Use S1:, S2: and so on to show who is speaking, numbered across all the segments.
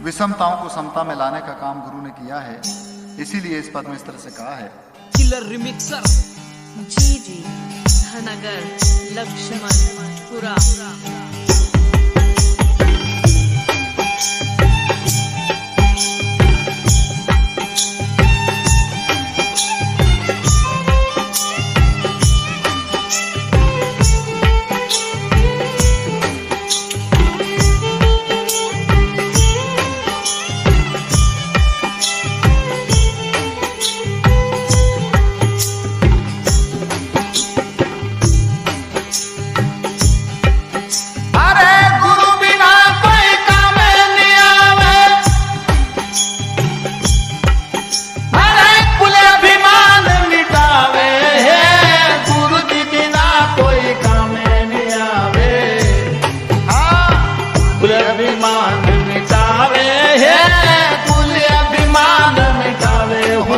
S1: विषमताओं को समता में लाने का काम गुरु ने किया है, इसीलिए इस पद में इस तरह से कहा है।
S2: किलर रिमिक्सर
S3: जी धनगर लक्ष्मणपुरा।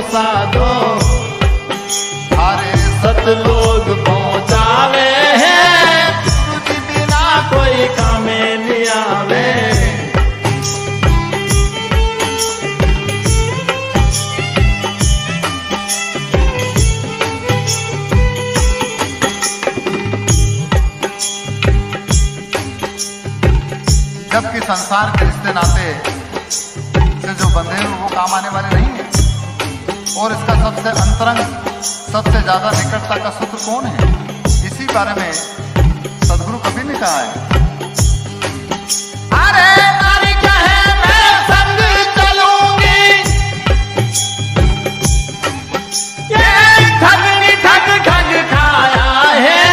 S2: साधो हरे सतलोग पहुँचावे हैं, गुरु बिना कोई कामे नहीं आवे।
S1: जबकि संसार के रिश्ते नाते से जो बंधे हैं वो काम आने वाले नहीं है, और इसका सबसे अंतरंग, सबसे ज्यादा निकटता का सूत्र कौन है, इसी बारे में सदगुरु कबीर ने कहा है।
S2: अरे नारी कहे मैं संग चलूंगी, ये ठग ठग खाया है।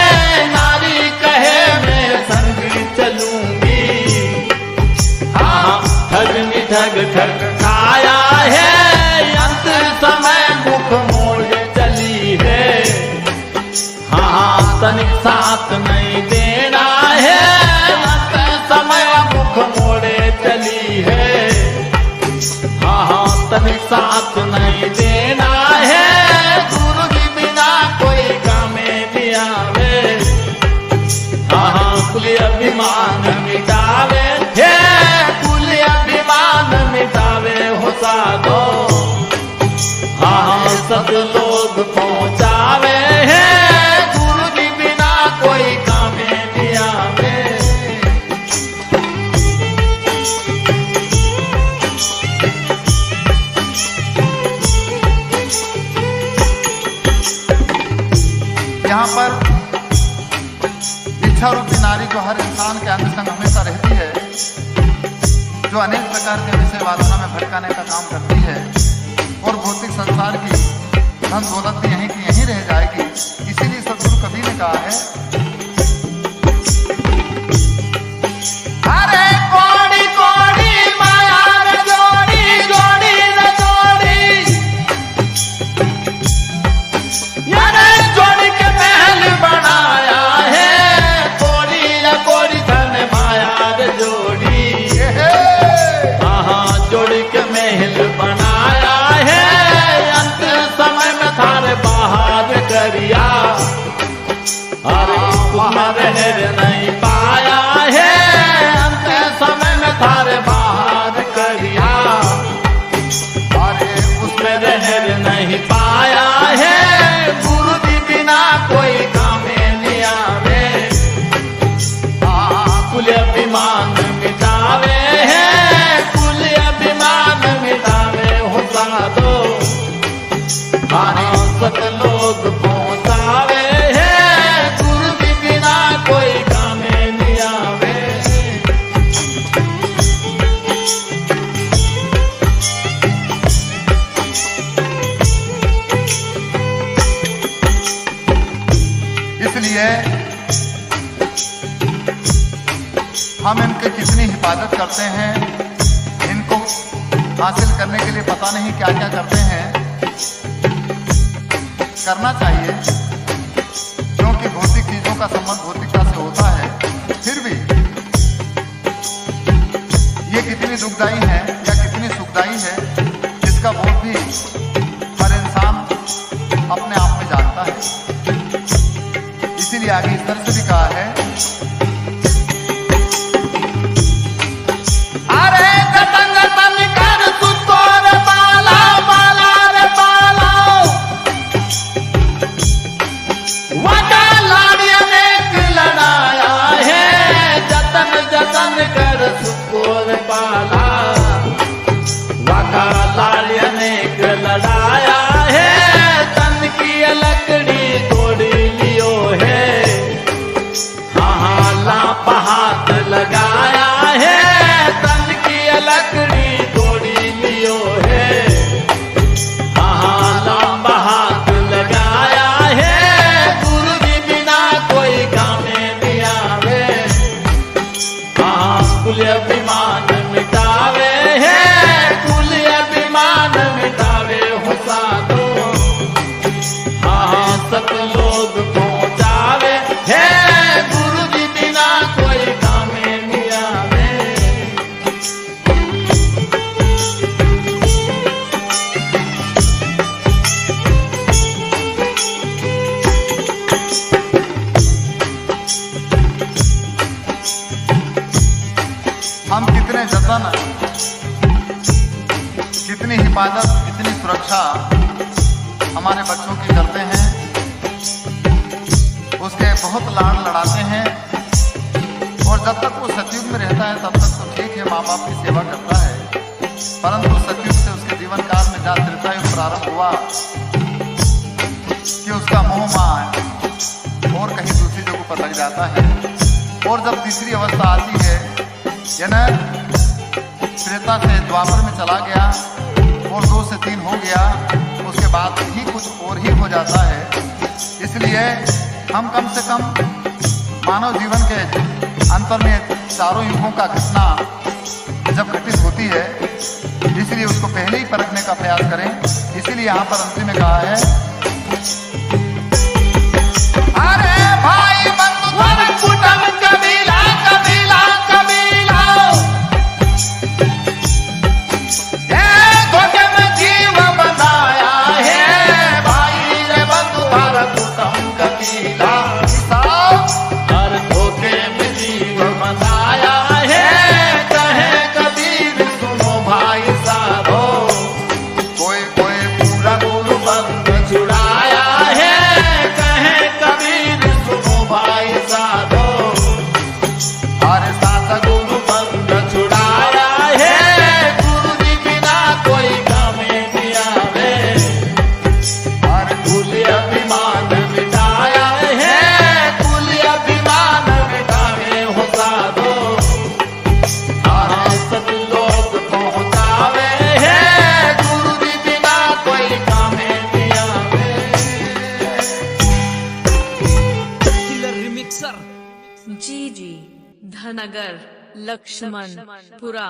S2: नारी कहे मैं संग चलूंगी, हाँ ठग खाया है। अंत समय मुख मोड़ चली है, हाँ तनिक साथ नहीं देना है। अंत समय मुख मोड़े चली है, हाँ तनिक साथ नहीं देना है। गुरु जी बिना कोई कामे नहीं आवे, हाँ कुल अभिमान मिटावे है। कुल अभिमान मिटावे हो साधो, हाँ सब लोग पहुँचावे हैं। गुरु जी बिना कोई कामे नहीं आवे।
S1: यहाँ पर इच्छा रूपी नारी को हर इंसान के अंग संग हमेशा रहती है, जो अनेक प्रकार के विषय वासना में भटकाने का काम करती है, और भौतिक संसार की धन दौलत भी यहीं की यहीं रह जाएगी। इसीलिए सदगुरु कबीर ने कहा है,
S2: अरे कोड़ी कोड़ी माया रे जोड़ी, जोड़ी रे जोड़ी, यारे जोड़ी के महल बनाया है। कोड़ी रे कोड़ी धन माया रे जोड़ी, हाँ जोड़ी के महल बनाया है। अंत समय में थारे बाहर करिया, अरे तुम्हारे नहीं पाया है। अंत समय में थारे बाहर करिया, अरे उसमें रहर नहीं पाया है। गुरु जी बिना कोई कामे नहीं आवे, कुल अभिमान मिटावे है। कुल अभिमान मिटावे हो साधो, सत लोग पहुँचावे हैं। गुरु जी बिना कोई कामे नहीं आवे।
S1: इसलिए हम इनके कितनी हिफाजत करते हैं, इनको हासिल करने के लिए पता नहीं क्या क्या करते हैं। करना चाहिए, क्योंकि भौतिक चीजों का संबंध भौतिकता से होता है। फिर भी ये कितनी दुखदाई है या कितनी सुखदाई है, इसका बोध भी हर इंसान अपने आप में जानता है। इसीलिए आगे इस तरह से भी कहा है,
S2: अरे गतंग लगाया है, तन की लकड़ी तोड़ी लियो है। हाँ लंबा हाथ लगाया है, गुरु जी बिना कोई काम नहीं आवे। हाँ कुल अभिमान मिटावे है, कुल अभिमान मिटावे हो साधो। हाँ सतलोक पहुँचावे है, गुरु जी बिना कोई काम नहीं आवे।
S1: हम कितने जतन, कितनी हिफाजत, कितनी सुरक्षा हमारे बच्चों की करते हैं, उसके बहुत लाड़ लड़ाते हैं। और जब तक वो सतयुग में रहता है तब तक तो ठीक है, माँ बाप की सेवा करता है। परंतु सतयुग से उसके जीवन काल में जहाँ त्रेतायुग प्रारंभ हुआ कि उसका मोह माया और कहीं दूसरी जगह पर लग जाता है। और जब तीसरी अवस्था आती है, यानी त्रेता से द्वापर में चला गया और 2 से 3 हो गया, उसके बाद ही कुछ और ही हो जाता है। इसलिए हम कम से कम मानव जीवन के अंतर में चारों युगों का घटना जब घटित होती है, इसलिए उसको पहले ही परखने का प्रयास करें। इसीलिए यहाँ पर अंतिम में कहा है, अरे भाई बंधु धन कुटुंब कबीला कबीला कबीला,
S2: धोखे में जीव बनाया है, भाई रे बंधु धन कुटुंब कबीला। हर धोखे में जीव बनाया है, कहे कबीर सुनो भाई साधो।
S1: कोई कोई पूरा
S2: गुरु बंध छुड़ाया है, कहे कबीर सुनो भाई साधो।
S1: हर
S2: साथ गुरु बंध छुड़ाया है, गुरु जी बिना कोई काम नहीं आवे।
S1: हर
S2: कुल अभिमान मिटाया है, कुल अभिमान मिटावे हो साधो। हाँ सतलोक पहुँचावे है, गुरु जी बिना कोई काम नहीं आवे।
S3: किलर रिमिक्सर जी धनगर लक्ष्मण पुरा।